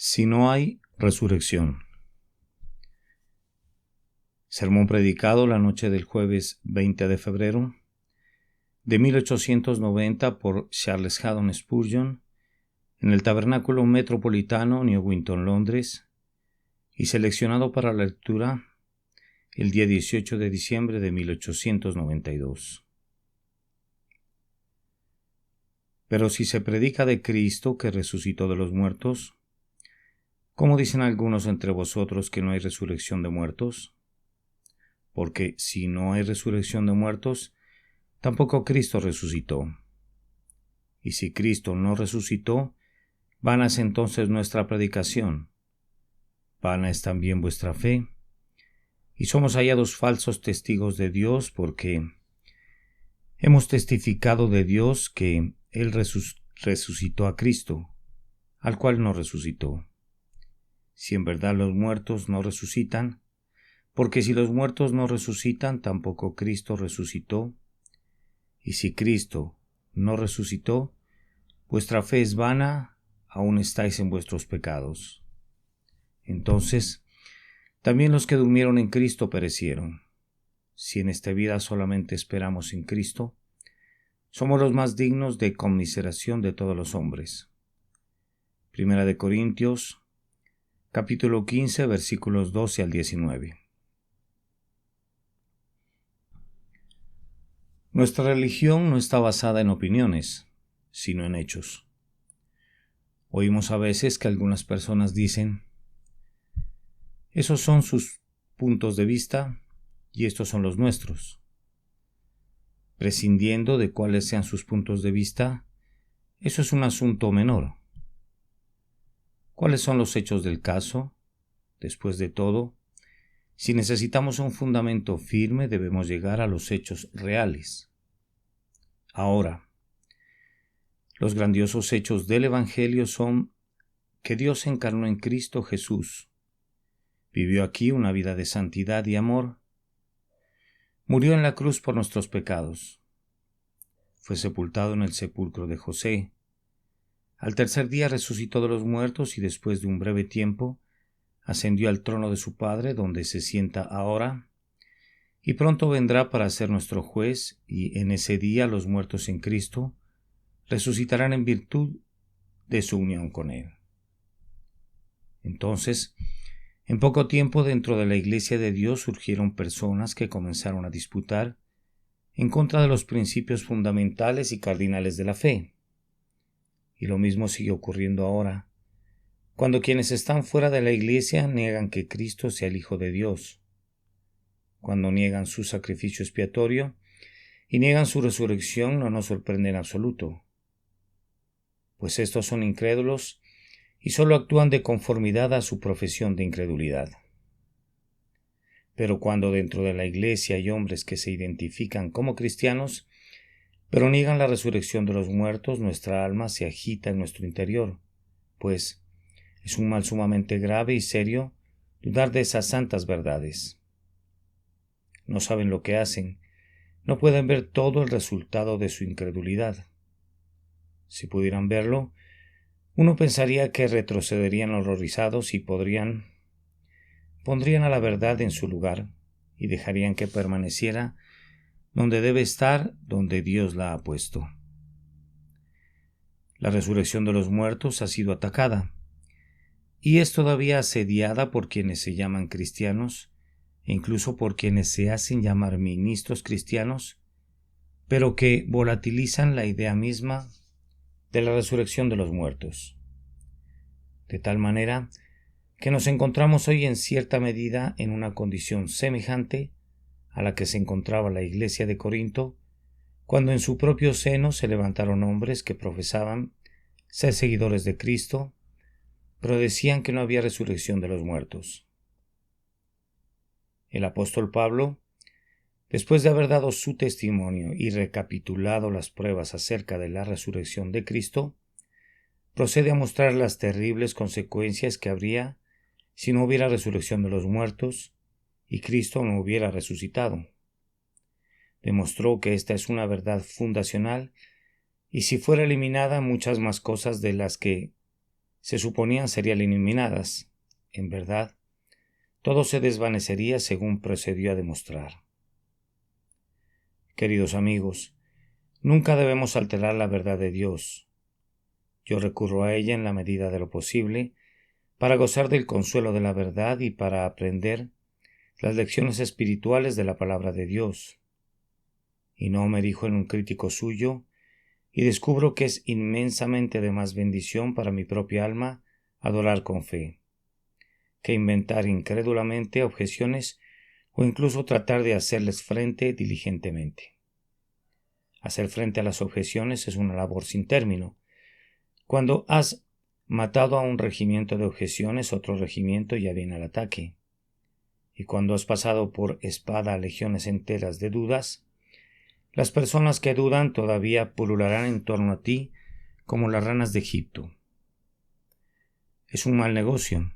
Si no hay resurrección. Sermón predicado la noche del jueves 20 de febrero de 1890 por Charles Haddon Spurgeon en el Tabernáculo Metropolitano, New Winton, Londres, y seleccionado para la lectura el día 18 de diciembre de 1892. Pero si se predica de Cristo que resucitó de los muertos, ¿cómo dicen algunos entre vosotros que no hay resurrección de muertos? Porque si no hay resurrección de muertos, tampoco Cristo resucitó. Y si Cristo no resucitó, vana es entonces nuestra predicación, vana es también vuestra fe, y somos hallados falsos testigos de Dios, porque hemos testificado de Dios que Él resucitó a Cristo, al cual no resucitó. Si en verdad los muertos no resucitan, porque si los muertos no resucitan, tampoco Cristo resucitó. Y si Cristo no resucitó, vuestra fe es vana, aún estáis en vuestros pecados. Entonces, también los que durmieron en Cristo perecieron. Si en esta vida solamente esperamos en Cristo, somos los más dignos de conmiseración de todos los hombres. Primera de Corintios, capítulo 15, versículos 12 al 19. Nuestra religión no está basada en opiniones, sino en hechos. Oímos a veces que algunas personas dicen: esos son sus puntos de vista y estos son los nuestros. Prescindiendo de cuáles sean sus puntos de vista, eso es un asunto menor. ¿Cuáles son los hechos del caso? Después de todo, si necesitamos un fundamento firme, debemos llegar a los hechos reales. Ahora, los grandiosos hechos del Evangelio son que Dios se encarnó en Cristo Jesús, vivió aquí una vida de santidad y amor, murió en la cruz por nuestros pecados, fue sepultado en el sepulcro de José, al tercer día resucitó de los muertos y después de un breve tiempo ascendió al trono de su Padre, donde se sienta ahora, y pronto vendrá para ser nuestro juez, y en ese día los muertos en Cristo resucitarán en virtud de su unión con Él. Entonces, en poco tiempo dentro de la Iglesia de Dios surgieron personas que comenzaron a disputar en contra de los principios fundamentales y cardinales de la fe. Y lo mismo sigue ocurriendo ahora, cuando quienes están fuera de la Iglesia niegan que Cristo sea el Hijo de Dios, cuando niegan su sacrificio expiatorio y niegan su resurrección, no nos sorprende en absoluto, pues estos son incrédulos y solo actúan de conformidad a su profesión de incredulidad. Pero cuando dentro de la Iglesia hay hombres que se identifican como cristianos, pero niegan la resurrección de los muertos, nuestra alma se agita en nuestro interior, pues es un mal sumamente grave y serio dudar de esas santas verdades. No saben lo que hacen, no pueden ver todo el resultado de su incredulidad. Si pudieran verlo, uno pensaría que retrocederían horrorizados y pondrían a la verdad en su lugar y dejarían que permaneciera donde debe estar, donde Dios la ha puesto. La resurrección de los muertos ha sido atacada y es todavía asediada por quienes se llaman cristianos e incluso por quienes se hacen llamar ministros cristianos, pero que volatilizan la idea misma de la resurrección de los muertos. De tal manera que nos encontramos hoy en cierta medida en una condición semejante a la que se encontraba la Iglesia de Corinto, cuando en su propio seno se levantaron hombres que profesaban ser seguidores de Cristo, pero decían que no había resurrección de los muertos. El apóstol Pablo, después de haber dado su testimonio y recapitulado las pruebas acerca de la resurrección de Cristo, procede a mostrar las terribles consecuencias que habría si no hubiera resurrección de los muertos y Cristo no hubiera resucitado. Demostró que esta es una verdad fundacional y si fuera eliminada muchas más cosas de las que se suponían serían eliminadas. En verdad, todo se desvanecería según procedió a demostrar. Queridos amigos, nunca debemos alterar la verdad de Dios. Yo recurro a ella en la medida de lo posible para gozar del consuelo de la verdad y para aprender las lecciones espirituales de la palabra de Dios. Y no me dijo en un crítico suyo, y descubro que es inmensamente de más bendición para mi propia alma adorar con fe, que inventar incrédulamente objeciones o incluso tratar de hacerles frente diligentemente. Hacer frente a las objeciones es una labor sin término. Cuando has matado a un regimiento de objeciones, otro regimiento ya viene al ataque. Y cuando has pasado por espada a legiones enteras de dudas, las personas que dudan todavía pulularán en torno a ti como las ranas de Egipto. Es un mal negocio.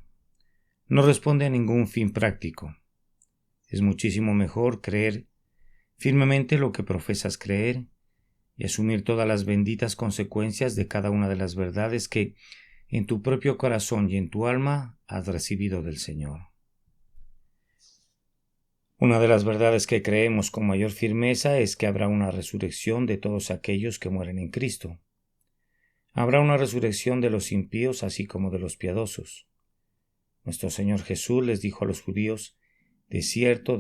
No responde a ningún fin práctico. Es muchísimo mejor creer firmemente lo que profesas creer y asumir todas las benditas consecuencias de cada una de las verdades que en tu propio corazón y en tu alma has recibido del Señor. Una de las verdades que creemos con mayor firmeza es que habrá una resurrección de todos aquellos que mueren en Cristo. Habrá una resurrección de los impíos así como de los piadosos. Nuestro Señor Jesús les dijo a los judíos: de cierto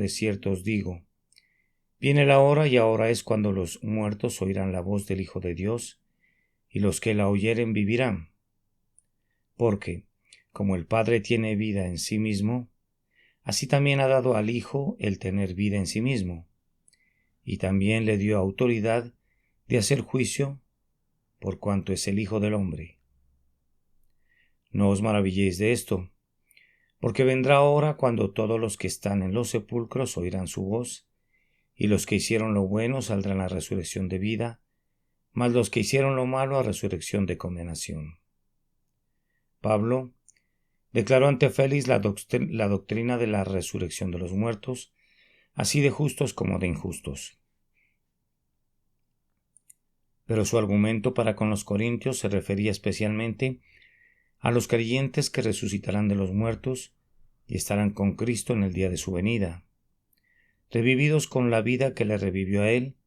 os digo, viene la hora y ahora es cuando los muertos oirán la voz del Hijo de Dios, y los que la oyeren vivirán. Porque, como el Padre tiene vida en sí mismo, así también ha dado al Hijo el tener vida en sí mismo, y también le dio autoridad de hacer juicio, por cuanto es el Hijo del hombre. No os maravilléis de esto, porque vendrá hora cuando todos los que están en los sepulcros oirán su voz, y los que hicieron lo bueno saldrán a resurrección de vida, mas los que hicieron lo malo a resurrección de condenación. Pablo declaró ante Félix la doctrina de la resurrección de los muertos, así de justos como de injustos. Pero su argumento para con los corintios se refería especialmente a los creyentes que resucitarán de los muertos y estarán con Cristo en el día de su venida, revividos con la vida que le revivió a él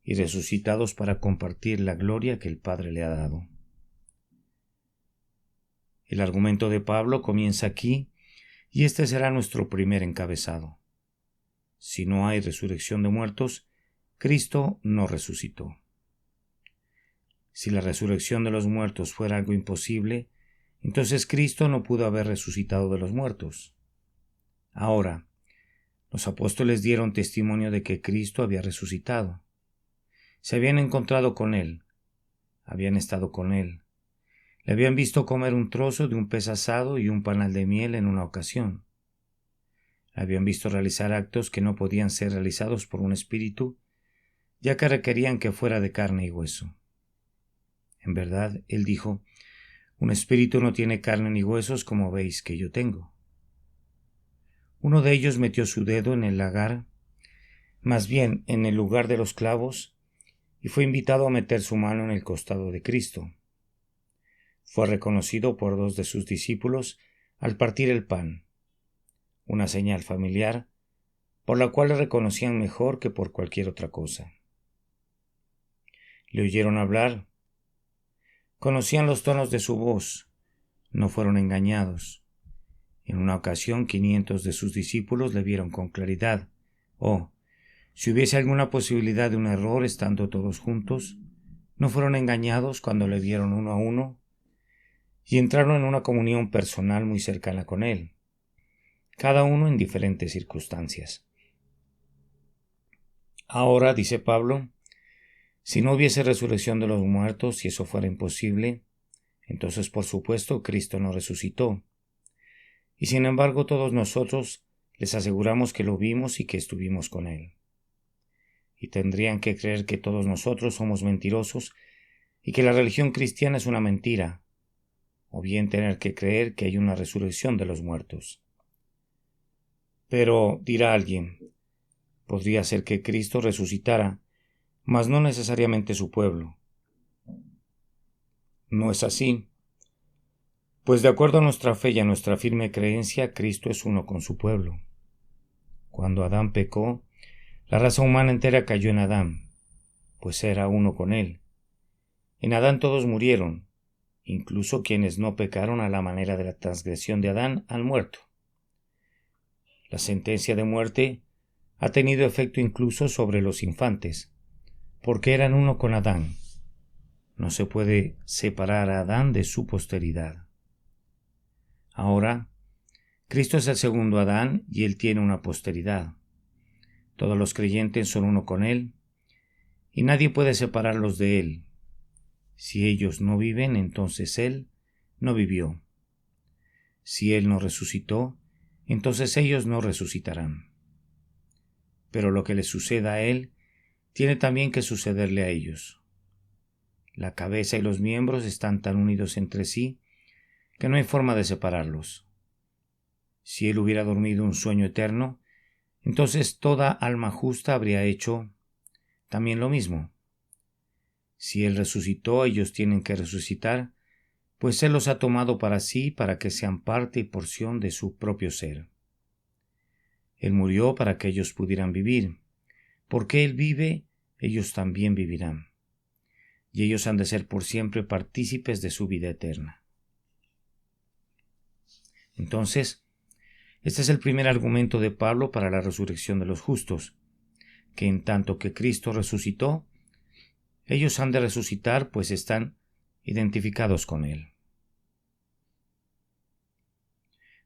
y resucitados para compartir la gloria que el Padre le ha dado. El argumento de Pablo comienza aquí y este será nuestro primer encabezado. Si no hay resurrección de muertos, Cristo no resucitó. Si la resurrección de los muertos fuera algo imposible, entonces Cristo no pudo haber resucitado de los muertos. Ahora, los apóstoles dieron testimonio de que Cristo había resucitado. Se habían encontrado con Él, habían estado con Él, le habían visto comer un trozo de un pez asado y un panal de miel en una ocasión. Le habían visto realizar actos que no podían ser realizados por un espíritu, ya que requerían que fuera de carne y hueso. En verdad, Él dijo: un espíritu no tiene carne ni huesos como veis que yo tengo. Uno de ellos metió su dedo en el lagar, más bien en el lugar de los clavos, y fue invitado a meter su mano en el costado de Cristo. Fue reconocido por dos de sus discípulos al partir el pan, una señal familiar por la cual le reconocían mejor que por cualquier otra cosa. Le oyeron hablar, conocían los tonos de su voz, no fueron engañados. En una ocasión 500 de sus discípulos le vieron con claridad. Si hubiese alguna posibilidad de un error estando todos juntos, no fueron engañados cuando le vieron uno a uno y entraron en una comunión personal muy cercana con él, cada uno en diferentes circunstancias. Ahora, dice Pablo, si no hubiese resurrección de los muertos, si eso fuera imposible, entonces por supuesto Cristo no resucitó. Y sin embargo todos nosotros les aseguramos que lo vimos y que estuvimos con Él. Y tendrían que creer que todos nosotros somos mentirosos y que la religión cristiana es una mentira, o bien tener que creer que hay una resurrección de los muertos. Pero, dirá alguien, podría ser que Cristo resucitara, mas no necesariamente su pueblo. No es así. Pues de acuerdo a nuestra fe y a nuestra firme creencia, Cristo es uno con su pueblo. Cuando Adán pecó, la raza humana entera cayó en Adán, pues era uno con él. En Adán todos murieron, incluso quienes no pecaron a la manera de la transgresión de Adán han muerto. La sentencia de muerte ha tenido efecto incluso sobre los infantes, porque eran uno con Adán. No se puede separar a Adán de su posteridad. Ahora, Cristo es el segundo Adán y él tiene una posteridad. Todos los creyentes son uno con él, y nadie puede separarlos de él. Si ellos no viven, entonces él no vivió. Si él no resucitó, entonces ellos no resucitarán. Pero lo que le suceda a él, tiene también que sucederle a ellos. La cabeza y los miembros están tan unidos entre sí que no hay forma de separarlos. Si él hubiera dormido un sueño eterno, entonces toda alma justa habría hecho también lo mismo. Si él resucitó, ellos tienen que resucitar, pues él los ha tomado para sí para que sean parte y porción de su propio ser. Él murió para que ellos pudieran vivir. Porque él vive, ellos también vivirán. Y ellos han de ser por siempre partícipes de su vida eterna. Entonces, este es el primer argumento de Pablo para la resurrección de los justos, que en tanto que Cristo resucitó, ellos han de resucitar, pues están identificados con él.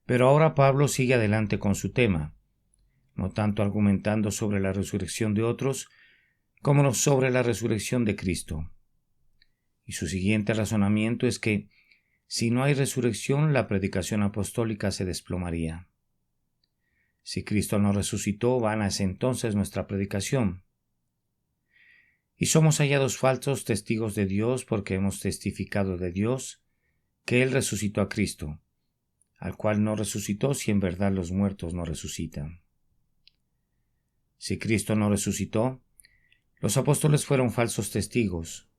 Pero ahora Pablo sigue adelante con su tema, no tanto argumentando sobre la resurrección de otros, como sobre la resurrección de Cristo. Y su siguiente razonamiento es que, si no hay resurrección, la predicación apostólica se desplomaría. Si Cristo no resucitó, vana es entonces nuestra predicación. Y somos hallados falsos testigos de Dios porque hemos testificado de Dios que Él resucitó a Cristo, al cual no resucitó si en verdad los muertos no resucitan. Si Cristo no resucitó, los apóstoles fueron falsos testigos.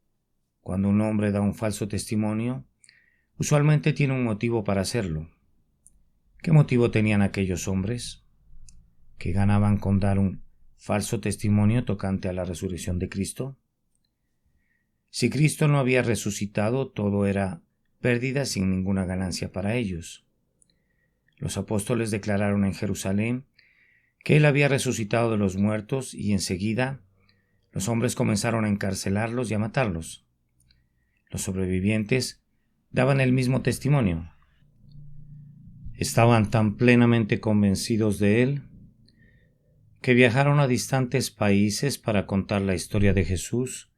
Cuando un hombre da un falso testimonio, usualmente tiene un motivo para hacerlo. ¿Qué motivo tenían aquellos hombres? ¿Qué ganaban con dar un falso testimonio tocante a la resurrección de Cristo? Si Cristo no había resucitado, todo era pérdida sin ninguna ganancia para ellos. Los apóstoles declararon en Jerusalén que Él había resucitado de los muertos y enseguida los hombres comenzaron a encarcelarlos y a matarlos. Los sobrevivientes daban el mismo testimonio. Estaban tan plenamente convencidos de Él que viajaron a distantes países para contar la historia de Jesús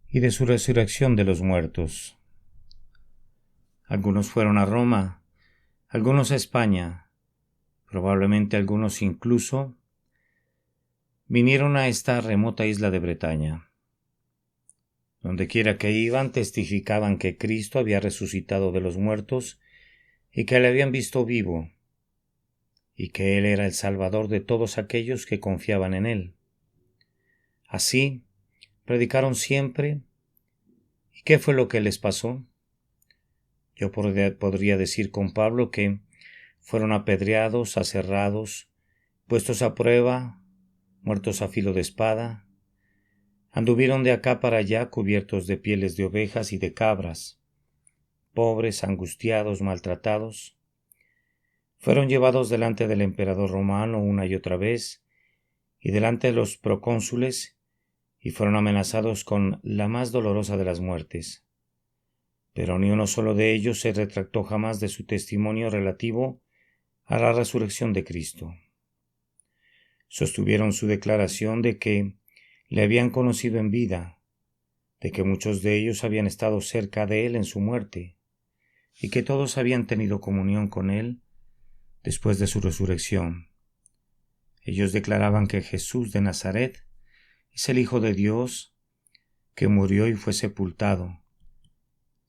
y de su resurrección de los muertos. Algunos fueron a Roma, algunos a España, probablemente algunos incluso vinieron a esta remota isla de Bretaña. Dondequiera que iban, testificaban que Cristo había resucitado de los muertos y que le habían visto vivo, y que Él era el Salvador de todos aquellos que confiaban en Él. Así, predicaron siempre. ¿Y qué fue lo que les pasó? Yo podría decir con Pablo que fueron apedreados, aserrados, puestos a prueba, muertos a filo de espada. Anduvieron de acá para allá cubiertos de pieles de ovejas y de cabras, pobres, angustiados, maltratados. Fueron llevados delante del emperador romano una y otra vez, y delante de los procónsules, y fueron amenazados con la más dolorosa de las muertes. Pero ni uno solo de ellos se retractó jamás de su testimonio relativo a la resurrección de Cristo. Sostuvieron su declaración de que le habían conocido en vida, de que muchos de ellos habían estado cerca de él en su muerte, y que todos habían tenido comunión con él después de su resurrección. Ellos declaraban que Jesús de Nazaret es el Hijo de Dios, que murió y fue sepultado,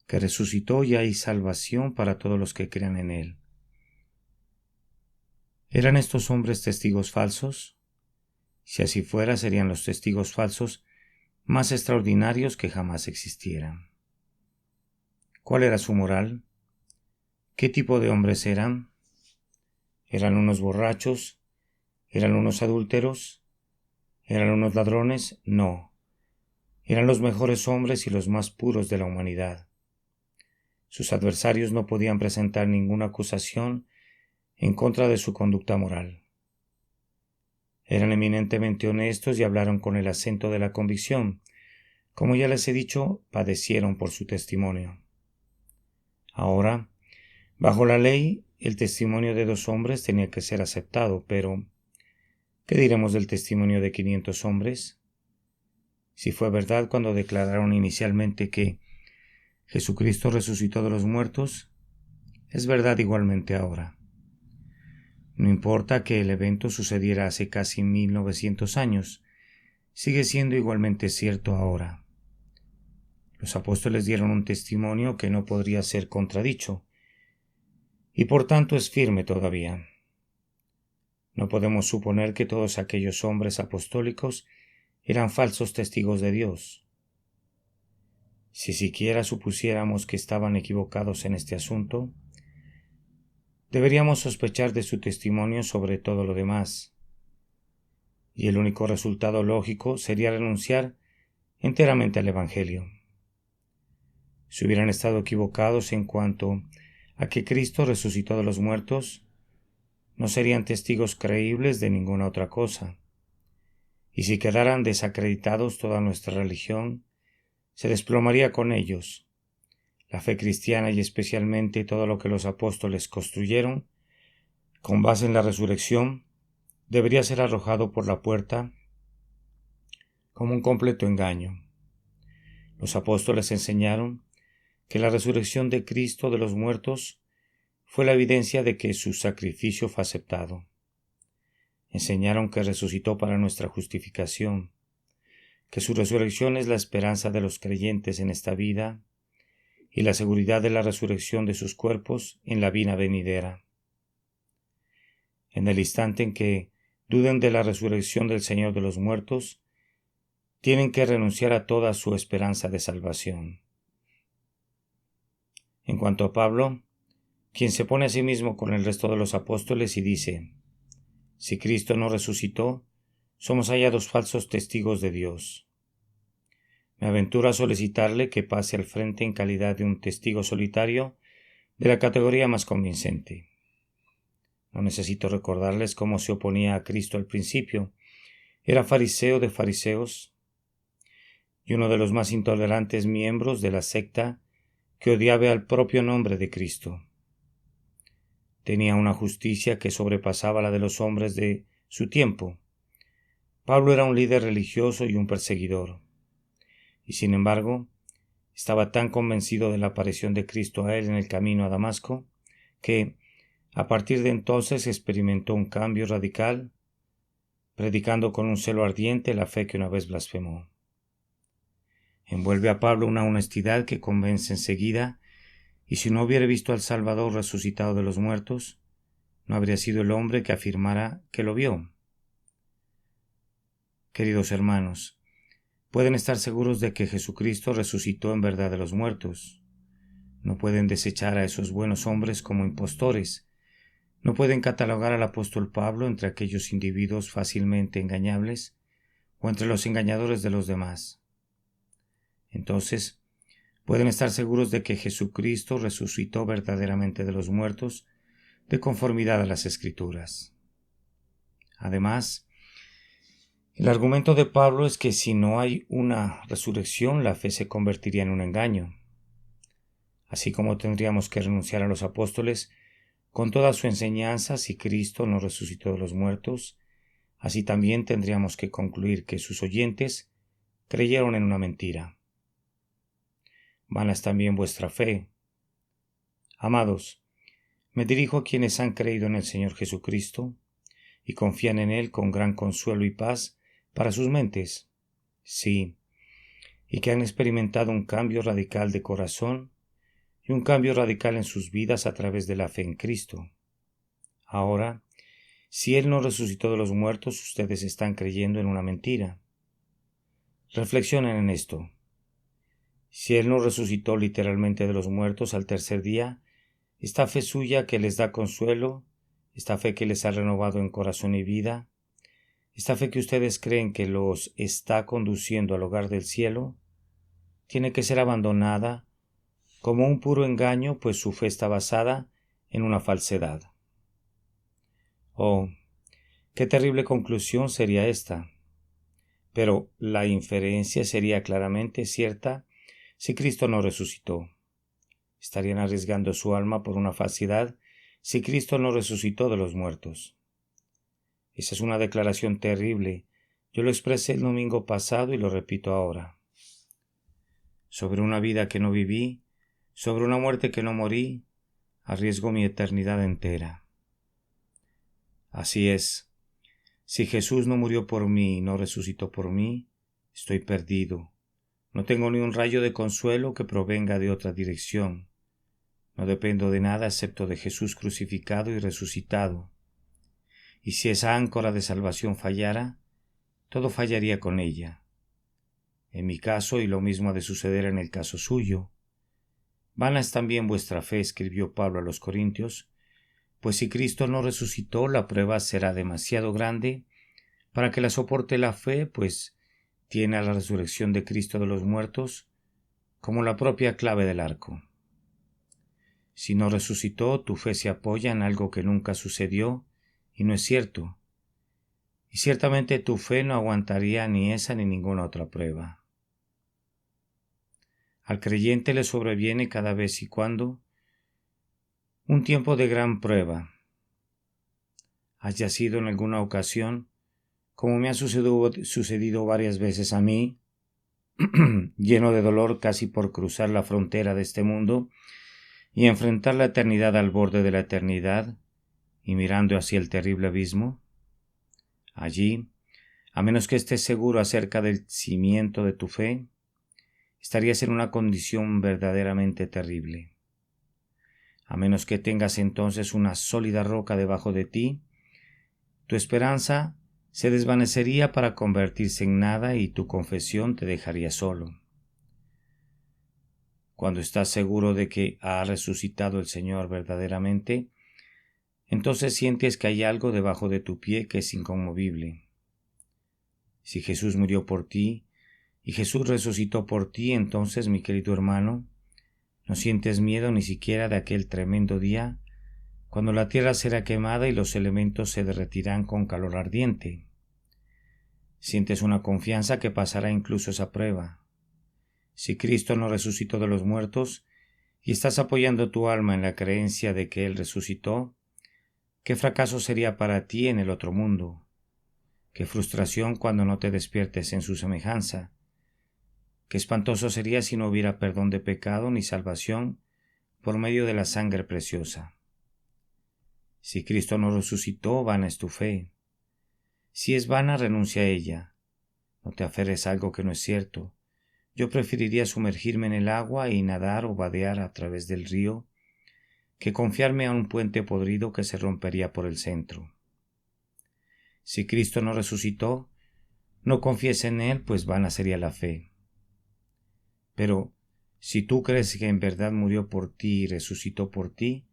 que resucitó y hay salvación para todos los que crean en él. ¿Eran estos hombres testigos falsos? Si así fuera, serían los testigos falsos más extraordinarios que jamás existieran. ¿Cuál era su moral? ¿Qué tipo de hombres eran? ¿Eran unos borrachos? ¿Eran unos adúlteros? ¿Eran unos ladrones? No. Eran los mejores hombres y los más puros de la humanidad. Sus adversarios no podían presentar ninguna acusación en contra de su conducta moral. Eran eminentemente honestos y hablaron con el acento de la convicción. Como ya les he dicho, padecieron por su testimonio. Ahora, bajo la ley, el testimonio de 2 hombres tenía que ser aceptado, pero ¿qué diremos del testimonio de 500 hombres? Si fue verdad cuando declararon inicialmente que Jesucristo resucitó de los muertos, es verdad igualmente ahora. No importa que el evento sucediera hace casi 1900 años, sigue siendo igualmente cierto ahora. Los apóstoles dieron un testimonio que no podría ser contradicho, y por tanto es firme todavía. No podemos suponer que todos aquellos hombres apostólicos eran falsos testigos de Dios. Si siquiera supusiéramos que estaban equivocados en este asunto, deberíamos sospechar de su testimonio sobre todo lo demás, y el único resultado lógico sería renunciar enteramente al Evangelio. Si hubieran estado equivocados en cuanto a que Cristo resucitó de los muertos, no serían testigos creíbles de ninguna otra cosa, y si quedaran desacreditados toda nuestra religión, se desplomaría con ellos. La fe cristiana y especialmente todo lo que los apóstoles construyeron, con base en la resurrección, debería ser arrojado por la puerta como un completo engaño. Los apóstoles enseñaron que la resurrección de Cristo de los muertos fue la evidencia de que su sacrificio fue aceptado. Enseñaron que resucitó para nuestra justificación, que su resurrección es la esperanza de los creyentes en esta vida y la seguridad de la resurrección de sus cuerpos en la vida venidera. En el instante en que duden de la resurrección del Señor de los muertos, tienen que renunciar a toda su esperanza de salvación. En cuanto a Pablo, quien se pone a sí mismo con el resto de los apóstoles y dice: si Cristo no resucitó, somos hallados falsos testigos de Dios. Me aventuro a solicitarle que pase al frente en calidad de un testigo solitario de la categoría más convincente. No necesito recordarles cómo se oponía a Cristo al principio. Era fariseo de fariseos y uno de los más intolerantes miembros de la secta que odiaba al propio nombre de Cristo. Tenía una justicia que sobrepasaba la de los hombres de su tiempo. Pablo era un líder religioso y un perseguidor, y sin embargo, estaba tan convencido de la aparición de Cristo a él en el camino a Damasco, que, a partir de entonces, experimentó un cambio radical, predicando con un celo ardiente la fe que una vez blasfemó. Envuelve a Pablo una honestidad que convence enseguida, y si no hubiera visto al Salvador resucitado de los muertos, no habría sido el hombre que afirmara que lo vio. Queridos hermanos, pueden estar seguros de que Jesucristo resucitó en verdad de los muertos. No pueden desechar a esos buenos hombres como impostores. No pueden catalogar al apóstol Pablo entre aquellos individuos fácilmente engañables o entre los engañadores de los demás. Entonces, pueden estar seguros de que Jesucristo resucitó verdaderamente de los muertos de conformidad a las Escrituras. Además, el argumento de Pablo es que si no hay una resurrección, la fe se convertiría en un engaño. Así como tendríamos que renunciar a los apóstoles con toda su enseñanza si Cristo no resucitó de los muertos, así también tendríamos que concluir que sus oyentes creyeron en una mentira. Vana es también vuestra fe. Amados, me dirijo a quienes han creído en el Señor Jesucristo y confían en Él con gran consuelo y paz para sus mentes, sí, y que han experimentado un cambio radical de corazón y un cambio radical en sus vidas a través de la fe en Cristo. Ahora, si Él no resucitó de los muertos, ustedes están creyendo en una mentira. Reflexionen en esto. Si Él no resucitó literalmente de los muertos al tercer día, esta fe suya que les da consuelo, esta fe que les ha renovado en corazón y vida, esta fe que ustedes creen que los está conduciendo al hogar del cielo, tiene que ser abandonada como un puro engaño, pues su fe está basada en una falsedad. Oh, qué terrible conclusión sería esta. Pero la inferencia sería claramente cierta si Cristo no resucitó. Estarían arriesgando su alma por una falsedad si Cristo no resucitó de los muertos. Esa es una declaración terrible. Yo lo expresé el domingo pasado y lo repito ahora. Sobre una vida que no viví, sobre una muerte que no morí, arriesgo mi eternidad entera. Así es. Si Jesús no murió por mí y no resucitó por mí, estoy perdido. No tengo ni un rayo de consuelo que provenga de otra dirección. No dependo de nada excepto de Jesús crucificado y resucitado. Y si esa áncora de salvación fallara, todo fallaría con ella. En mi caso, y lo mismo ha de suceder en el caso suyo. Vana es también vuestra fe, escribió Pablo a los Corintios, pues si Cristo no resucitó, la prueba será demasiado grande para que la soporte la fe, pues tiene a la resurrección de Cristo de los muertos como la propia clave del arco. Si no resucitó, tu fe se apoya en algo que nunca sucedió y no es cierto. Y ciertamente tu fe no aguantaría ni esa ni ninguna otra prueba. Al creyente le sobreviene cada vez y cuando un tiempo de gran prueba. Haya sido en alguna ocasión, como me ha sucedido varias veces a mí, lleno de dolor casi por cruzar la frontera de este mundo y enfrentar la eternidad al borde de la eternidad y mirando hacia el terrible abismo. Allí, a menos que estés seguro acerca del cimiento de tu fe, estarías en una condición verdaderamente terrible. A menos que tengas entonces una sólida roca debajo de ti, tu esperanza se desvanecería para convertirse en nada y tu confesión te dejaría solo. Cuando estás seguro de que ha resucitado el Señor verdaderamente, entonces sientes que hay algo debajo de tu pie que es inconmovible. Si Jesús murió por ti y Jesús resucitó por ti, entonces, mi querido hermano, no sientes miedo ni siquiera de aquel tremendo día cuando la tierra será quemada y los elementos se derretirán con calor ardiente. Sientes una confianza que pasará incluso esa prueba. Si Cristo no resucitó de los muertos y estás apoyando tu alma en la creencia de que Él resucitó, ¿qué fracaso sería para ti en el otro mundo? ¿Qué frustración cuando no te despiertes en su semejanza? Qué espantoso sería si no hubiera perdón de pecado ni salvación por medio de la sangre preciosa. Si Cristo no resucitó, vana es tu fe. Si es vana, renuncia a ella. No te aferres a algo que no es cierto. Yo preferiría sumergirme en el agua y nadar o vadear a través del río que confiarme a un puente podrido que se rompería por el centro. Si Cristo no resucitó, no confíes en Él, pues vana sería la fe. Pero si tú crees que en verdad murió por ti y resucitó por ti,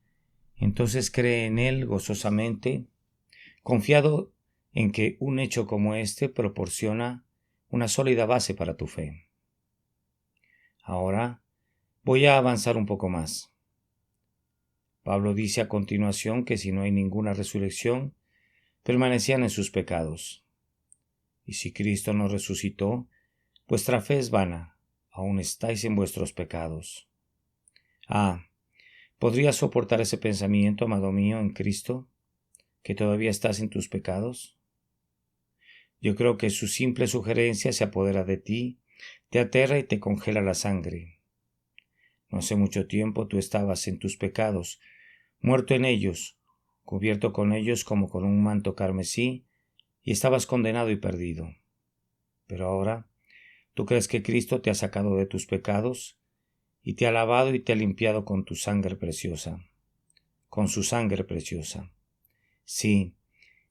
entonces cree en Él gozosamente, confiado en que un hecho como este proporciona una sólida base para tu fe. Ahora voy a avanzar un poco más. Pablo dice a continuación que si no hay ninguna resurrección, permanecían en sus pecados. Y si Cristo no resucitó, vuestra fe es vana, aún estáis en vuestros pecados. ¿Podrías soportar ese pensamiento, amado mío, en Cristo, que todavía estás en tus pecados? Yo creo que su simple sugerencia se apodera de ti, te aterra y te congela la sangre. No hace mucho tiempo tú estabas en tus pecados, muerto en ellos, cubierto con ellos como con un manto carmesí, y estabas condenado y perdido. Pero ahora, tú crees que Cristo te ha sacado de tus pecados, y te ha lavado y te ha limpiado con tu sangre preciosa. Con su sangre preciosa. Sí,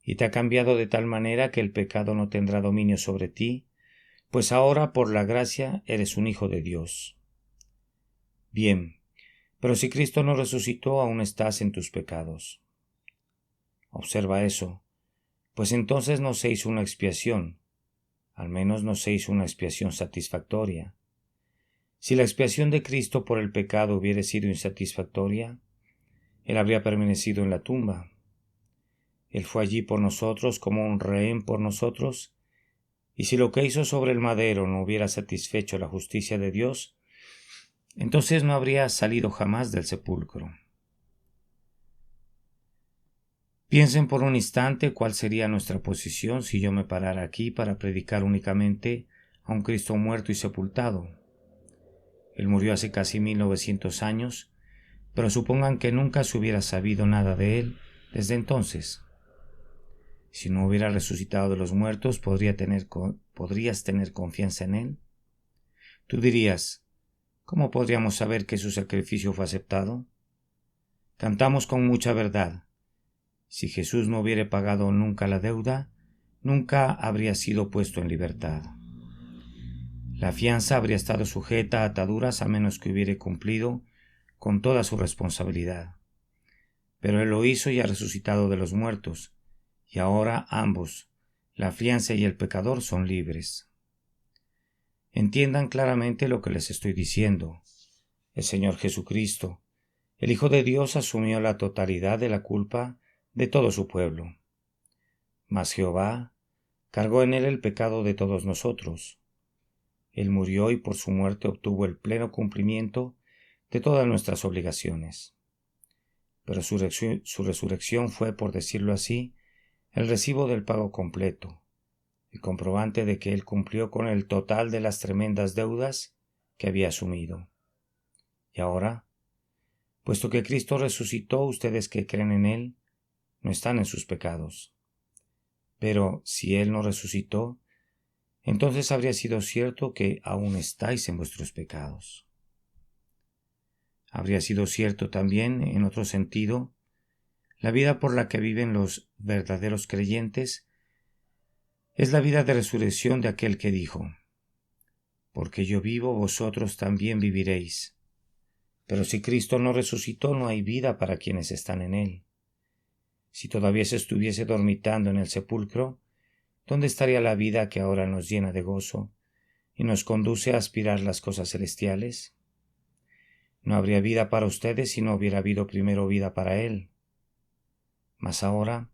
y te ha cambiado de tal manera que el pecado no tendrá dominio sobre ti, pues ahora por la gracia eres un hijo de Dios. Bien, Pero si Cristo no resucitó, aún estás en tus pecados. Observa eso, pues entonces no se hizo una expiación, al menos no se hizo una expiación satisfactoria. Si la expiación de Cristo por el pecado hubiera sido insatisfactoria, Él habría permanecido en la tumba. Él fue allí por nosotros como un rehén por nosotros, y si lo que hizo sobre el madero no hubiera satisfecho la justicia de Dios, entonces no habría salido jamás del sepulcro. Piensen por un instante cuál sería nuestra posición si yo me parara aquí para predicar únicamente a un Cristo muerto y sepultado. Él murió hace casi 1900 años, pero supongan que nunca se hubiera sabido nada de él desde entonces. Si no hubiera resucitado de los muertos, ¿podrías tener confianza en él? Tú dirías, ¿cómo podríamos saber que su sacrificio fue aceptado? Cantamos con mucha verdad. Si Jesús no hubiera pagado nunca la deuda, nunca habría sido puesto en libertad. La fianza habría estado sujeta a ataduras a menos que hubiera cumplido con toda su responsabilidad. Pero Él lo hizo y ha resucitado de los muertos, y ahora ambos, la fianza y el pecador, son libres. Entiendan claramente lo que les estoy diciendo. El Señor Jesucristo, el Hijo de Dios, asumió la totalidad de la culpa de todo su pueblo. Mas Jehová cargó en él el pecado de todos nosotros. Él murió y por su muerte obtuvo el pleno cumplimiento de todas nuestras obligaciones. Pero su resurrección fue, por decirlo así, el recibo del pago completo, el comprobante de que él cumplió con el total de las tremendas deudas que había asumido. Y ahora, puesto que Cristo resucitó, ustedes que creen en él no están en sus pecados. Pero si él no resucitó, entonces habría sido cierto que aún estáis en vuestros pecados. Habría sido cierto también, en otro sentido, la vida por la que viven los verdaderos creyentes es la vida de resurrección de aquel que dijo: porque yo vivo, vosotros también viviréis. Pero si Cristo no resucitó, no hay vida para quienes están en él. Si todavía se estuviese dormitando en el sepulcro, ¿dónde estaría la vida que ahora nos llena de gozo y nos conduce a aspirar las cosas celestiales? No habría vida para ustedes si no hubiera habido primero vida para Él. Mas ahora,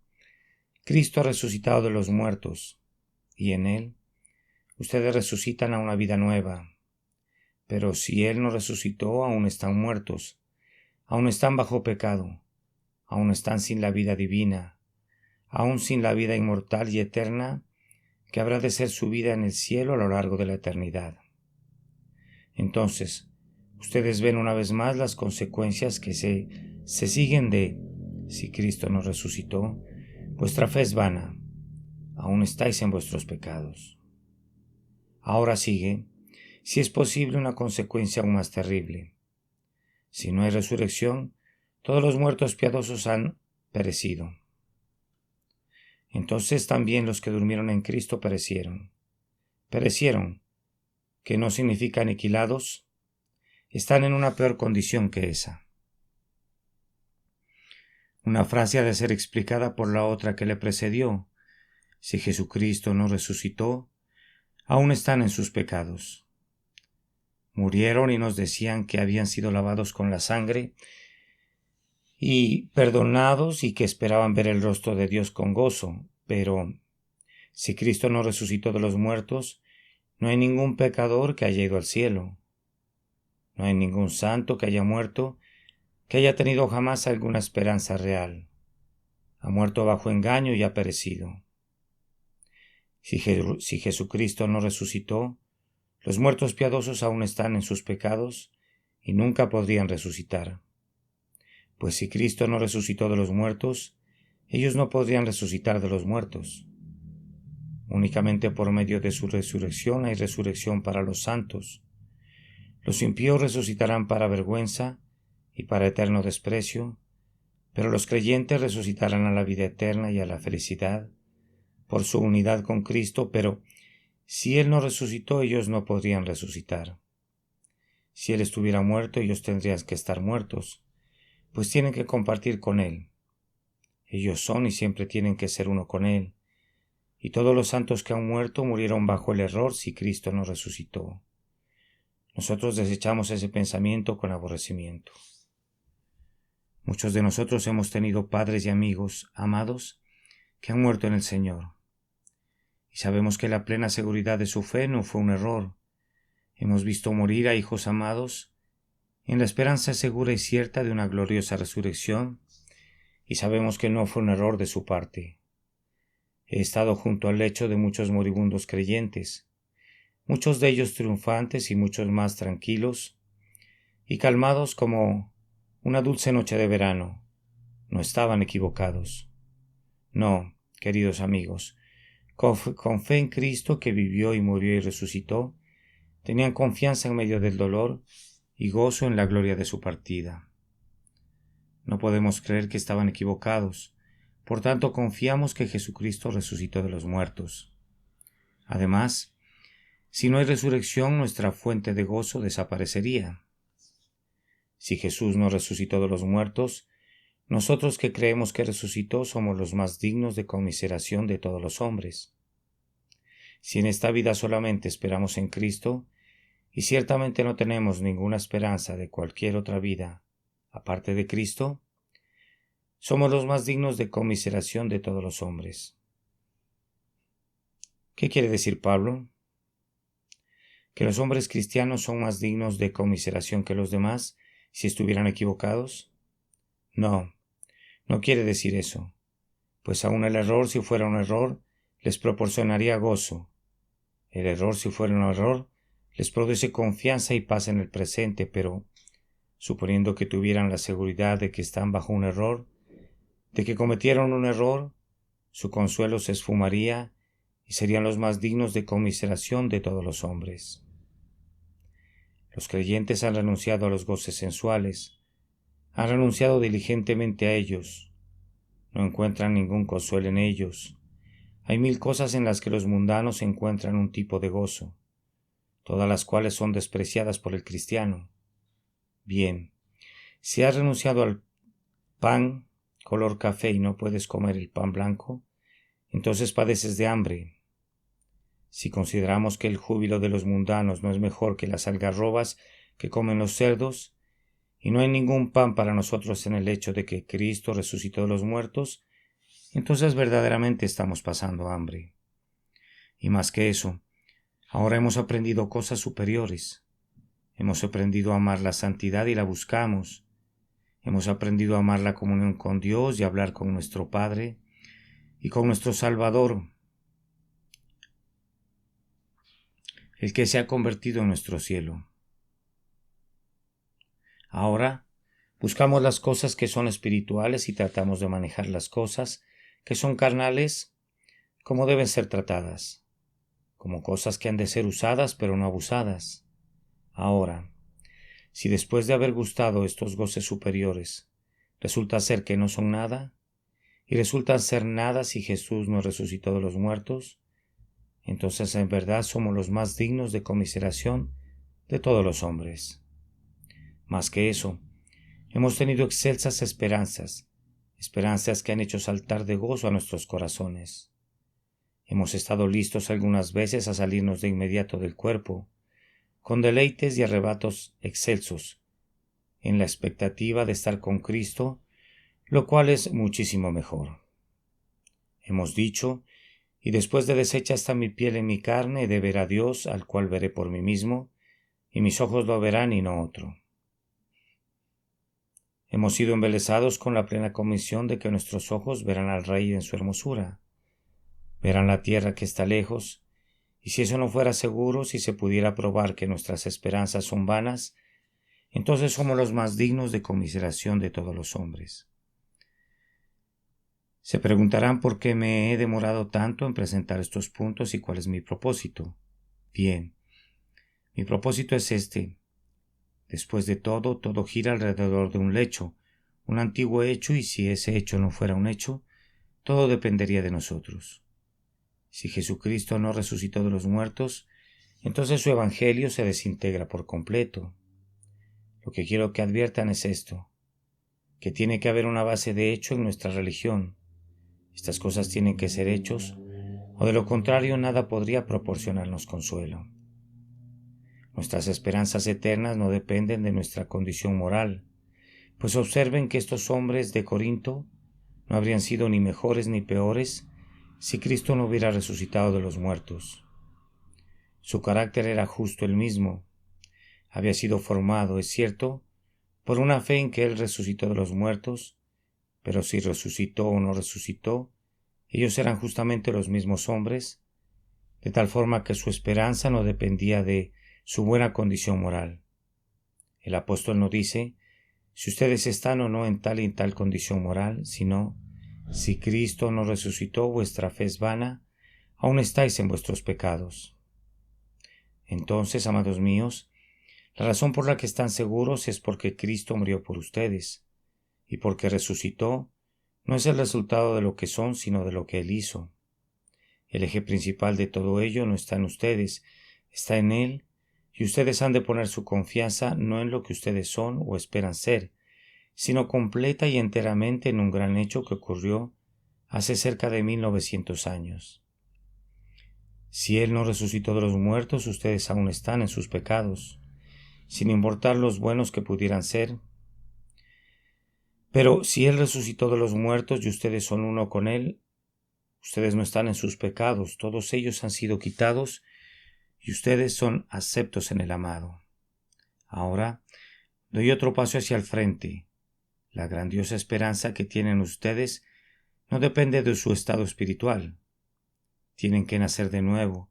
Cristo ha resucitado de los muertos, y en Él, ustedes resucitan a una vida nueva. Pero si Él no resucitó, aún están muertos, aún están bajo pecado, aún están sin la vida divina, aún sin la vida inmortal y eterna que habrá de ser su vida en el cielo a lo largo de la eternidad. Entonces, ustedes ven una vez más las consecuencias que se siguen de: si Cristo no resucitó, vuestra fe es vana, aún estáis en vuestros pecados. Ahora sigue, si es posible, una consecuencia aún más terrible. Si no hay resurrección, todos los muertos piadosos han perecido. Entonces también los que durmieron en Cristo perecieron. Perecieron, que no significa aniquilados, están en una peor condición que esa. Una frase ha de ser explicada por la otra que le precedió. Si Jesucristo no resucitó, aún están en sus pecados. Murieron y nos decían que habían sido lavados con la sangre y perdonados y que esperaban ver el rostro de Dios con gozo. Pero si Cristo no resucitó de los muertos, no hay ningún pecador que haya ido al cielo. No hay ningún santo que haya muerto, que haya tenido jamás alguna esperanza real. Ha muerto bajo engaño y ha perecido. Si Jesucristo no resucitó, los muertos piadosos aún están en sus pecados y nunca podrían resucitar. Pues si Cristo no resucitó de los muertos, ellos no podrían resucitar de los muertos. Únicamente por medio de su resurrección hay resurrección para los santos. Los impíos resucitarán para vergüenza y para eterno desprecio, pero los creyentes resucitarán a la vida eterna y a la felicidad por su unidad con Cristo. Pero si Él no resucitó, ellos no podrían resucitar. Si Él estuviera muerto, ellos tendrían que estar muertos, pues tienen que compartir con Él. Ellos son y siempre tienen que ser uno con Él. Y todos los santos que han muerto murieron bajo el error si Cristo no resucitó. Nosotros desechamos ese pensamiento con aborrecimiento. Muchos de nosotros hemos tenido padres y amigos amados que han muerto en el Señor. Y sabemos que la plena seguridad de su fe no fue un error. Hemos visto morir a hijos amados en la esperanza segura y cierta de una gloriosa resurrección, y sabemos que no fue un error de su parte. He estado junto al lecho de muchos moribundos creyentes, muchos de ellos triunfantes y muchos más tranquilos y calmados como una dulce noche de verano. No estaban equivocados. No, queridos amigos, con fe en Cristo que vivió y murió y resucitó, tenían confianza en medio del dolor y gozo en la gloria de su partida. No podemos creer que estaban equivocados, por tanto confiamos que Jesucristo resucitó de los muertos. Además, si no hay resurrección, nuestra fuente de gozo desaparecería. Si Jesús no resucitó de los muertos, nosotros que creemos que resucitó somos los más dignos de conmiseración de todos los hombres. Si en esta vida solamente esperamos en Cristo, y ciertamente no tenemos ninguna esperanza de cualquier otra vida aparte de Cristo, somos los más dignos de conmiseración de todos los hombres. ¿Qué quiere decir Pablo? ¿Que los hombres cristianos son más dignos de conmiseración que los demás si estuvieran equivocados? No, no quiere decir eso, pues aun el error, si fuera un error, les proporcionaría gozo. El error, si fuera un error, les produce confianza y paz en el presente, pero, suponiendo que tuvieran la seguridad de que están bajo un error, de que cometieron un error, su consuelo se esfumaría y serían los más dignos de conmiseración de todos los hombres. Los creyentes han renunciado a los goces sensuales, han renunciado diligentemente a ellos, no encuentran ningún consuelo en ellos. Hay 1000 cosas en las que los mundanos encuentran un tipo de gozo, todas las cuales son despreciadas por el cristiano. Bien, si has renunciado al pan color café y no puedes comer el pan blanco, entonces padeces de hambre. Si consideramos que el júbilo de los mundanos no es mejor que las algarrobas que comen los cerdos, y no hay ningún pan para nosotros en el hecho de que Cristo resucitó de los muertos, entonces verdaderamente estamos pasando hambre. Y más que eso, ahora hemos aprendido cosas superiores. Hemos aprendido a amar la santidad y la buscamos. Hemos aprendido a amar la comunión con Dios y a hablar con nuestro Padre y con nuestro Salvador, el que se ha convertido en nuestro cielo. Ahora buscamos las cosas que son espirituales y tratamos de manejar las cosas que son carnales como deben ser tratadas, como cosas que han de ser usadas pero no abusadas. Ahora, si después de haber gustado estos goces superiores, resulta ser que no son nada, y resultan ser nada si Jesús no resucitó de los muertos, entonces en verdad somos los más dignos de conmiseración de todos los hombres. Más que eso, hemos tenido excelsas esperanzas que han hecho saltar de gozo a nuestros corazones. Hemos estado listos algunas veces a salirnos de inmediato del cuerpo, con deleites y arrebatos excelsos, en la expectativa de estar con Cristo, lo cual es muchísimo mejor. Hemos dicho, y después de deshecha está mi piel en mi carne, he de ver a Dios, al cual veré por mí mismo, y mis ojos lo verán y no otro. Hemos sido embelesados con la plena convicción de que nuestros ojos verán al Rey en su hermosura, verán la tierra que está lejos, y si eso no fuera seguro, si se pudiera probar que nuestras esperanzas son vanas, entonces somos los más dignos de conmiseración de todos los hombres. Se preguntarán por qué me he demorado tanto en presentar estos puntos y cuál es mi propósito. Bien, mi propósito es este. Después de todo, todo gira alrededor de un lecho, un antiguo hecho, y si ese hecho no fuera un hecho, todo dependería de nosotros. Si Jesucristo no resucitó de los muertos, entonces su evangelio se desintegra por completo. Lo que quiero que adviertan es esto, que tiene que haber una base de hecho en nuestra religión. Estas cosas tienen que ser hechos, o de lo contrario nada podría proporcionarnos consuelo. Nuestras esperanzas eternas no dependen de nuestra condición moral, pues observen que estos hombres de Corinto no habrían sido ni mejores ni peores si Cristo no hubiera resucitado de los muertos. Su carácter era justo el mismo. Había sido formado, es cierto, por una fe en que Él resucitó de los muertos, pero si resucitó o no resucitó, ellos eran justamente los mismos hombres, de tal forma que su esperanza no dependía de su buena condición moral. El apóstol no dice si ustedes están o no en tal y tal condición moral, sino si Cristo no resucitó, vuestra fe es vana, aún estáis en vuestros pecados. Entonces, amados míos, la razón por la que están seguros es porque Cristo murió por ustedes, y porque resucitó no es el resultado de lo que son, sino de lo que Él hizo. El eje principal de todo ello no está en ustedes, está en Él, y ustedes han de poner su confianza no en lo que ustedes son o esperan ser, sino completa y enteramente en un gran hecho que ocurrió hace cerca de 1900 años. Si Él no resucitó de los muertos, ustedes aún están en sus pecados, sin importar los buenos que pudieran ser. Pero si Él resucitó de los muertos y ustedes son uno con Él, ustedes no están en sus pecados, todos ellos han sido quitados y ustedes son aceptos en el amado. Ahora, doy otro paso hacia el frente. La grandiosa esperanza que tienen ustedes no depende de su estado espiritual. Tienen que nacer de nuevo,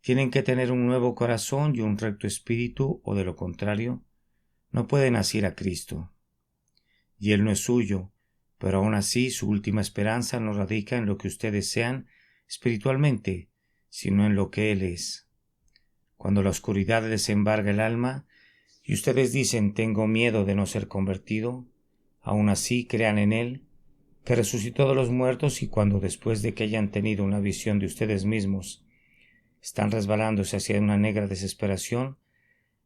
tienen que tener un nuevo corazón y un recto espíritu, o de lo contrario, no pueden asir a Cristo. Y Él no es suyo, pero aún así su última esperanza no radica en lo que ustedes sean espiritualmente, sino en lo que Él es. Cuando la oscuridad les embarga el alma, y ustedes dicen tengo miedo de no ser convertido, aún así crean en Él, que resucitó de los muertos, y cuando después de que hayan tenido una visión de ustedes mismos, están resbalándose hacia una negra desesperación,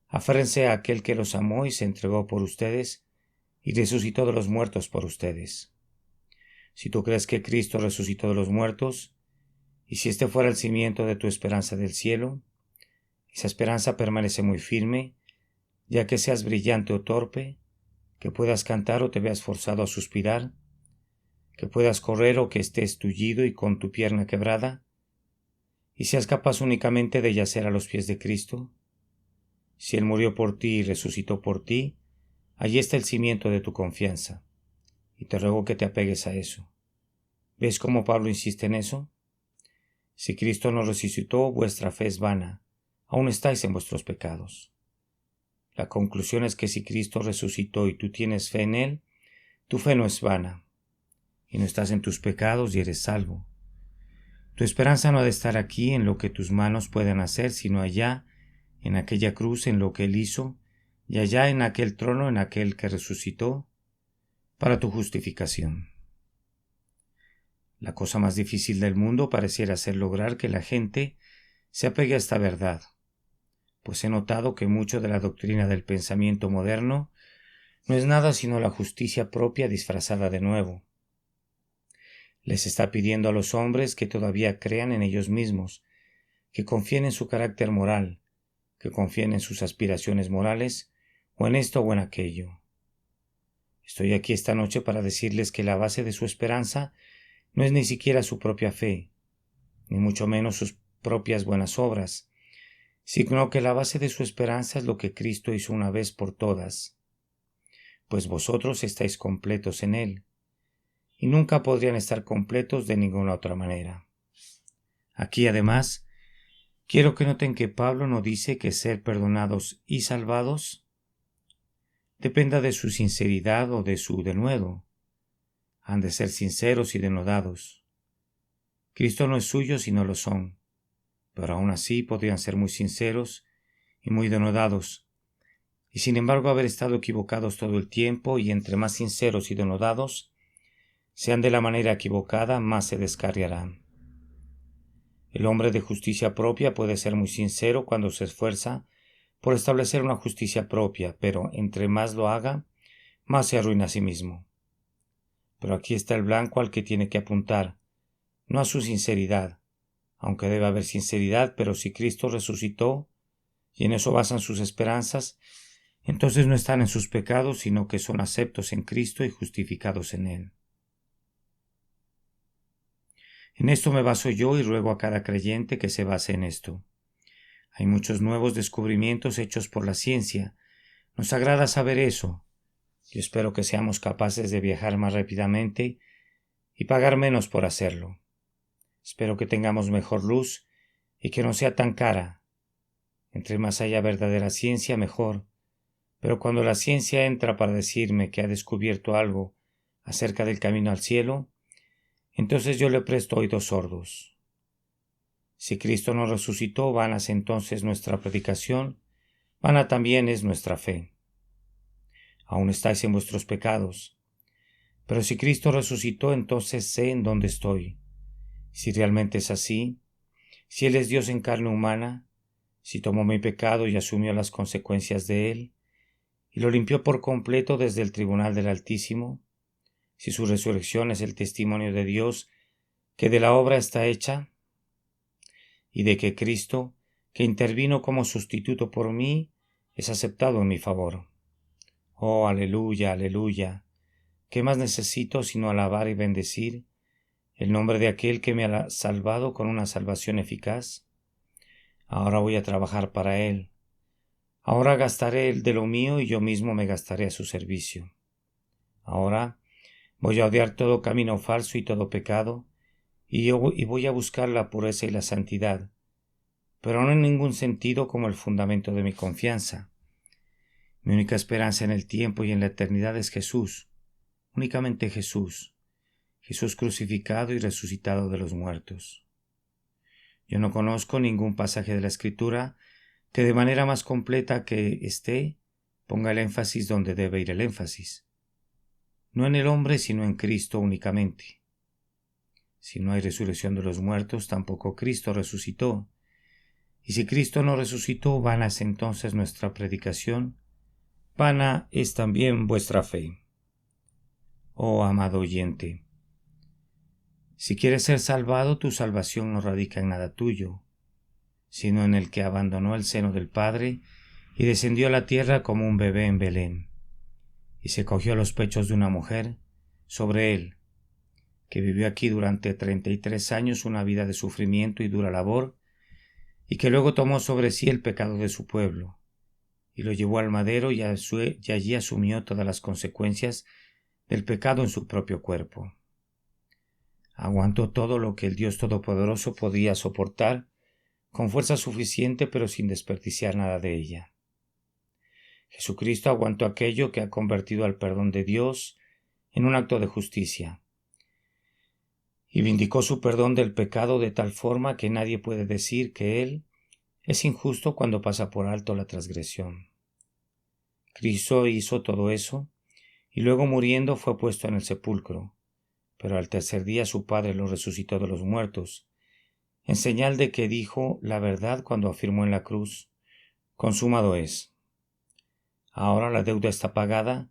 aférrense a aquel que los amó y se entregó por ustedes, y resucitó de los muertos por ustedes. Si tú crees que Cristo resucitó de los muertos, y si este fuera el cimiento de tu esperanza del cielo, esa esperanza permanece muy firme, ya que seas brillante o torpe, que puedas cantar o te veas forzado a suspirar, que puedas correr o que estés tullido y con tu pierna quebrada, y seas capaz únicamente de yacer a los pies de Cristo. Si Él murió por ti y resucitó por ti, allí está el cimiento de tu confianza, y te ruego que te apegues a eso. ¿Ves cómo Pablo insiste en eso? Si Cristo no resucitó, vuestra fe es vana, aún estáis en vuestros pecados. La conclusión es que si Cristo resucitó y tú tienes fe en Él, tu fe no es vana, y no estás en tus pecados y eres salvo. Tu esperanza no ha de estar aquí en lo que tus manos puedan hacer, sino allá, en aquella cruz, en lo que Él hizo, y allá en aquel trono, en aquel que resucitó, para tu justificación. La cosa más difícil del mundo pareciera ser lograr que la gente se apegue a esta verdad, pues he notado que mucho de la doctrina del pensamiento moderno no es nada sino la justicia propia disfrazada de nuevo. Les está pidiendo a los hombres que todavía crean en ellos mismos, que confíen en su carácter moral, que confíen en sus aspiraciones morales, o en esto o en aquello. Estoy aquí esta noche para decirles que la base de su esperanza no es ni siquiera su propia fe, ni mucho menos sus propias buenas obras, sino que la base de su esperanza es lo que Cristo hizo una vez por todas, pues vosotros estáis completos en Él, y nunca podrían estar completos de ninguna otra manera. Aquí, además, quiero que noten que Pablo no dice que ser perdonados y salvados dependa de su sinceridad o de su denuedo. Han de ser sinceros y denudados. Cristo no es suyo si no lo son, pero aún así podrían ser muy sinceros y muy denudados, y sin embargo haber estado equivocados todo el tiempo, y entre más sinceros y denudados sean de la manera equivocada, más se descarriarán. El hombre de justicia propia puede ser muy sincero cuando se esfuerza por establecer una justicia propia, pero entre más lo haga, más se arruina a sí mismo. Pero aquí está el blanco al que tiene que apuntar, no a su sinceridad, aunque debe haber sinceridad, pero si Cristo resucitó, y en eso basan sus esperanzas, entonces no están en sus pecados, sino que son aceptos en Cristo y justificados en Él. En esto me baso yo y ruego a cada creyente que se base en esto. Hay muchos nuevos descubrimientos hechos por la ciencia. Nos agrada saber eso. Yo espero que seamos capaces de viajar más rápidamente y pagar menos por hacerlo. Espero que tengamos mejor luz y que no sea tan cara. Entre más haya verdadera ciencia, mejor. Pero cuando la ciencia entra para decirme que ha descubierto algo acerca del camino al cielo, entonces yo le presto oídos sordos. Si Cristo no resucitó, vana es entonces nuestra predicación, vana también es nuestra fe. Aún estáis en vuestros pecados. Pero si Cristo resucitó, entonces sé en dónde estoy. Si realmente es así, si Él es Dios en carne humana, si tomó mi pecado y asumió las consecuencias de él, y lo limpió por completo desde el tribunal del Altísimo, si su resurrección es el testimonio de Dios que de la obra está hecha, y de que Cristo, que intervino como sustituto por mí, es aceptado en mi favor. Oh, aleluya, aleluya. ¿Qué más necesito sino alabar y bendecir el nombre de aquel que me ha salvado con una salvación eficaz? Ahora voy a trabajar para Él. Ahora gastaré de lo mío y yo mismo me gastaré a su servicio. Ahora voy a odiar todo camino falso y todo pecado, y voy a buscar la pureza y la santidad, pero no en ningún sentido como el fundamento de mi confianza. Mi única esperanza en el tiempo y en la eternidad es Jesús, únicamente Jesús, Jesús crucificado y resucitado de los muertos. Yo no conozco ningún pasaje de la Escritura que de manera más completa que esté ponga el énfasis donde debe ir el énfasis. No en el hombre, sino en Cristo únicamente. Si no hay resurrección de los muertos, tampoco Cristo resucitó. Y si Cristo no resucitó, vana es entonces nuestra predicación, vana es también vuestra fe. Oh amado oyente, si quieres ser salvado, tu salvación no radica en nada tuyo, sino en el que abandonó el seno del Padre y descendió a la tierra como un bebé en Belén, y se cogió a los pechos de una mujer, sobre él, que vivió aquí durante 33 años una vida de sufrimiento y dura labor, y que luego tomó sobre sí el pecado de su pueblo, y lo llevó al madero y allí asumió todas las consecuencias del pecado en su propio cuerpo. Aguantó todo lo que el Dios Todopoderoso podía soportar, con fuerza suficiente pero sin desperdiciar nada de ella. Jesucristo aguantó aquello que ha convertido al perdón de Dios en un acto de justicia, y vindicó su perdón del pecado de tal forma que nadie puede decir que Él es injusto cuando pasa por alto la transgresión. Cristo hizo todo eso, y luego muriendo fue puesto en el sepulcro, pero al tercer día su Padre lo resucitó de los muertos, en señal de que dijo la verdad cuando afirmó en la cruz: consumado es. Ahora la deuda está pagada,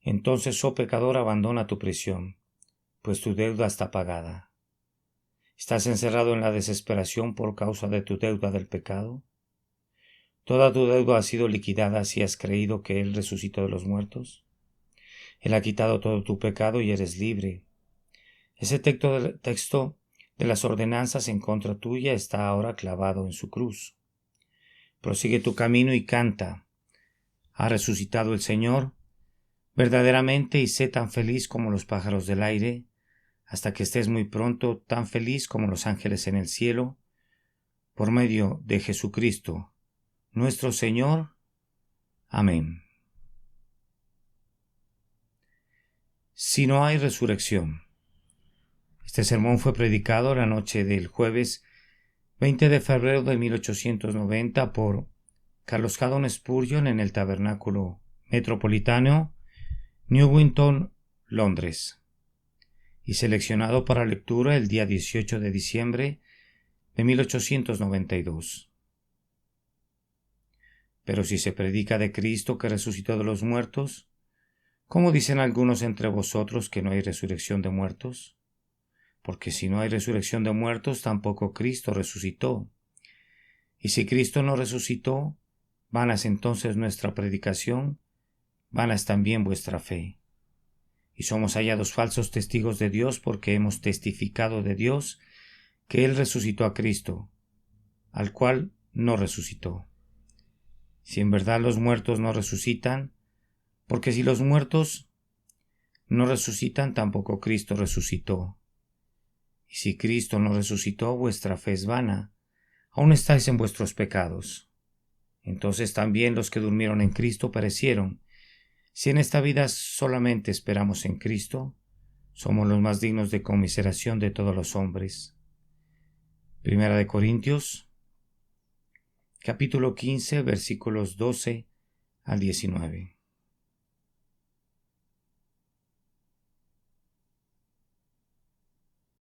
entonces, oh pecador, abandona tu prisión, pues tu deuda está pagada. ¿Estás encerrado en la desesperación por causa de tu deuda del pecado? ¿Toda tu deuda ha sido liquidada si has creído que Él resucitó de los muertos? Él ha quitado todo tu pecado y eres libre. Ese texto de las ordenanzas en contra tuya está ahora clavado en su cruz. Prosigue tu camino y canta: ha resucitado el Señor, verdaderamente, y sé tan feliz como los pájaros del aire, hasta que estés muy pronto tan feliz como los ángeles en el cielo, por medio de Jesucristo, nuestro Señor. Amén. Si no hay resurrección. Este sermón fue predicado la noche del jueves 20 de febrero de 1890 por Carlos Haddon Spurgeon en el Tabernáculo Metropolitano, Newington, Londres, y seleccionado para lectura el día 18 de diciembre de 1892. Pero si se predica de Cristo que resucitó de los muertos, ¿cómo dicen algunos entre vosotros que no hay resurrección de muertos? Porque si no hay resurrección de muertos, tampoco Cristo resucitó. Y si Cristo no resucitó, vana es entonces nuestra predicación, vana es también vuestra fe. Y somos hallados falsos testigos de Dios porque hemos testificado de Dios que Él resucitó a Cristo, al cual no resucitó. Si en verdad los muertos no resucitan, porque si los muertos no resucitan, tampoco Cristo resucitó. Y si Cristo no resucitó, vuestra fe es vana, aún estáis en vuestros pecados. Entonces también los que durmieron en Cristo perecieron. Si en esta vida solamente esperamos en Cristo, somos los más dignos de conmiseración de todos los hombres. Primera de Corintios, capítulo 15, versículos 12 al 19.